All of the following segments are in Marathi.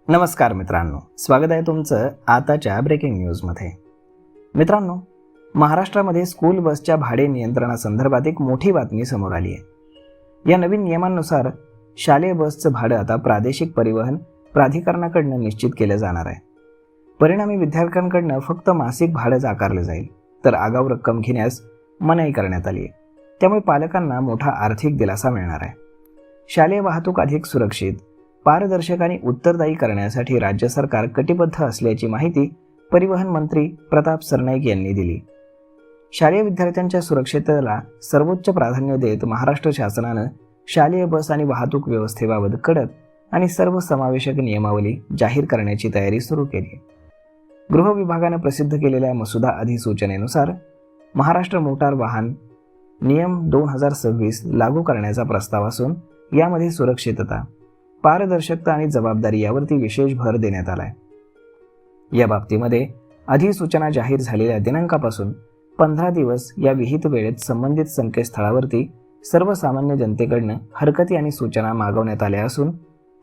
नमस्कार मित्रांनो, स्वागत आहे तुमचं आताच्या ब्रेकिंग न्यूजमध्ये. मित्रांनो, महाराष्ट्रामध्ये स्कूल बसच्या भाडे नियंत्रणासंदर्भात एक मोठी बातमी समोर आली आहे. या नवीन नियमांनुसार शालेय बसचं भाडं आता प्रादेशिक परिवहन प्राधिकरणाकडून निश्चित केलं जाणार आहे. परिणामी विद्यार्थ्यांकडून फक्त मासिक भाडंच आकारलं जाईल, तर आगाऊ रक्कम घेण्यास मनाई करण्यात आली आहे. त्यामुळे पालकांना मोठा आर्थिक दिलासा मिळणार आहे. शालेय वाहतूक अधिक सुरक्षित, पारदर्शक आणि उत्तरदायी करण्यासाठी राज्य सरकार कटिबद्ध असल्याची माहिती परिवहन मंत्री प्रताप सरनाईक यांनी दिली. शालेय विद्यार्थ्यांच्या सुरक्षिततेला सर्वोच्च प्राधान्य देत महाराष्ट्र शासनानं शालेय बस आणि वाहतूक व्यवस्थेबाबत कडक आणि सर्वसमावेशक नियमावली जाहीर करण्याची तयारी सुरू केली. गृह विभागानं प्रसिद्ध केलेल्या मसुदा अधिसूचनेनुसार महाराष्ट्र मोटार वाहन नियम 2026 लागू करण्याचा प्रस्ताव असून यामध्ये सुरक्षितता, पारदर्शकता आणि जबाबदारी यावरती विशेष भर देण्यात आलाय. या बाबतीमध्ये अधिसूचना जाहीर झालेल्या दिनांकापासून 15 दिवस या विहित वेळेत संबंधित संकेतस्थळावरती सर्वसामान्य जनतेकडनं हरकती आणि सूचना मागवण्यात आल्या असून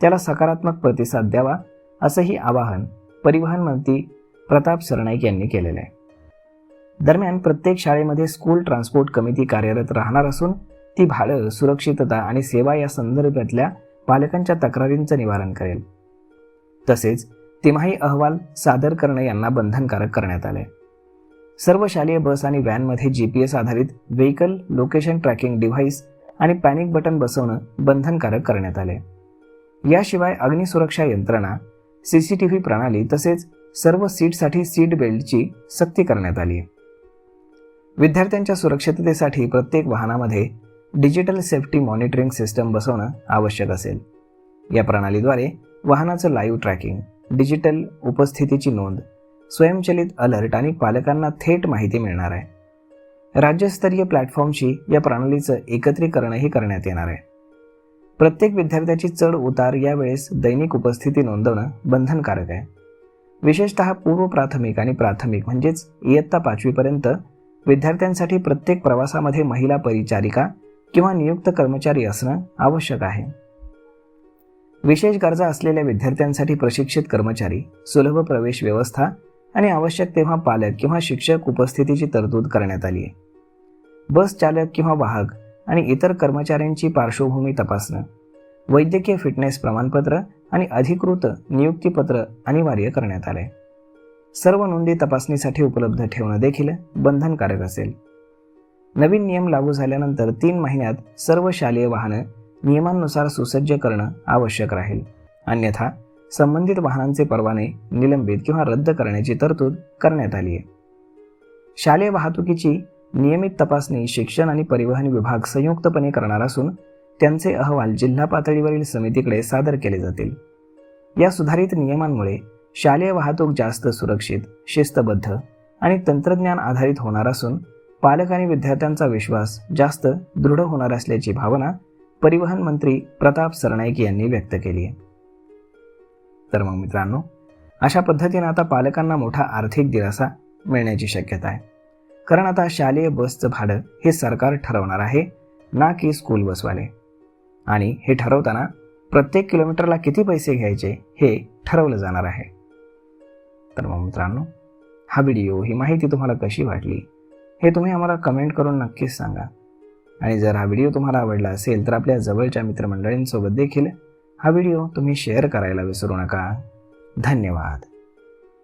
त्याला सकारात्मक प्रतिसाद द्यावा असंही आवाहन परिवहन मंत्री प्रताप सरनाईक यांनी केलेलं आहे. दरम्यान प्रत्येक शाळेमध्ये स्कूल ट्रान्सपोर्ट कमिटी कार्यरत राहणार असून ती भाडं, सुरक्षितता आणि सेवा या संदर्भातल्या पालकांच्या तक्रारींचं निवारण करेल. तसेच तिमाही अहवाल सादर करणं यांना बंधनकारक करण्यात आले. सर्व शालेय बस आणि व्हॅनमध्ये GPS आधारित व्हेकल लोकेशन ट्रॅकिंग डिव्हाइस आणि पॅनिक बटन बसवणं बंधनकारक करण्यात आले. याशिवाय अग्निसुरक्षा यंत्रणा, CCTV प्रणाली तसेच सर्व सीटसाठी सीट बेल्टची सक्ती करण्यात आली. विद्यार्थ्यांच्या सुरक्षिततेसाठी प्रत्येक वाहनामध्ये डिजिटल सेफ्टी मॉनिटरिंग सिस्टम बसवणं आवश्यक असेल. या प्रणालीद्वारे वाहनाचं लाईव्ह ट्रॅकिंग, डिजिटल उपस्थितीची नोंद, स्वयंचलित अलर्ट आणि पालकांना थेट माहिती मिळणार आहे. राज्यस्तरीय प्लॅटफॉर्मशी या प्रणालीचं एकत्रीकरणही करण्यात येणार आहे. प्रत्येक विद्यार्थ्याची चढ उतार यावेळेस दैनिक उपस्थिती नोंदवणं बंधनकारक आहे. विशेषतः पूर्व प्राथमिक आणि प्राथमिक म्हणजेच इयत्ता 5वी पर्यंत विद्यार्थ्यांसाठी प्रत्येक प्रवासामध्ये महिला परिचारिका किंवा नियुक्त कर्मचारी असणं आवश्यक आहे. विशेष गरजा असलेल्या विद्यार्थ्यांसाठी प्रशिक्षित कर्मचारी, सुलभ प्रवेश व्यवस्था आणि आवश्यक तेव्हा पालक किंवा शिक्षक उपस्थितीची तरतूद करण्यात आली आहे. बस चालक किंवा वाहक आणि इतर कर्मचाऱ्यांची पार्श्वभूमी तपासणं, वैद्यकीय फिटनेस प्रमाणपत्र आणि अधिकृत नियुक्तीपत्र अनिवार्य करण्यात आले. सर्व नोंदी तपासणीसाठी उपलब्ध ठेवणं देखील बंधनकारक असेल. नवीन नियम लागू झाल्यानंतर 3 महिन्यात सर्व शालेय वाहनं नियमांनुसार सुसज्ज करणं आवश्यक राहील. अन्यथा संबंधित वाहनांचे परवाने निलंबित किंवा रद्द करण्याची तरतूद करण्यात आली आहे. शालेय वाहतुकीची नियमित तपासणी शिक्षण आणि परिवहन विभाग संयुक्तपणे करणार असून त्यांचे अहवाल जिल्हा पातळीवरील समितीकडे सादर केले जातील. या सुधारित नियमांमुळे शालेय वाहतूक जास्त सुरक्षित, शिस्तबद्ध आणि तंत्रज्ञान आधारित होणार असून पालक आणि विद्यार्थ्यांचा विश्वास जास्त दृढ होणार असल्याची भावना परिवहन मंत्री प्रताप सरनाईक यांनी व्यक्त केली आहे. तर मग मित्रांनो, अशा पद्धतीने आता पालकांना मोठा आर्थिक दिलासा मिळण्याची शक्यता आहे. कारण आता शालेय बसचं भाडं हे सरकार ठरवणार आहे, ना की स्कूल बसवाले. आणि हे ठरवताना प्रत्येक किलोमीटरला किती पैसे घ्यायचे हे ठरवलं जाणार आहे. तर मग मित्रांनो, हा व्हिडिओ, ही माहिती तुम्हाला कशी वाटली हे तुम्ही आम्हाला कमेंट करून नक्कीच सांगा. आणि जर हा व्हिडिओ तुम्हाला आवडला असेल तर आपल्या जवळच्या मित्रमंडळींसोबत देखील हा व्हिडिओ तुम्ही शेअर करायला विसरू नका. धन्यवाद.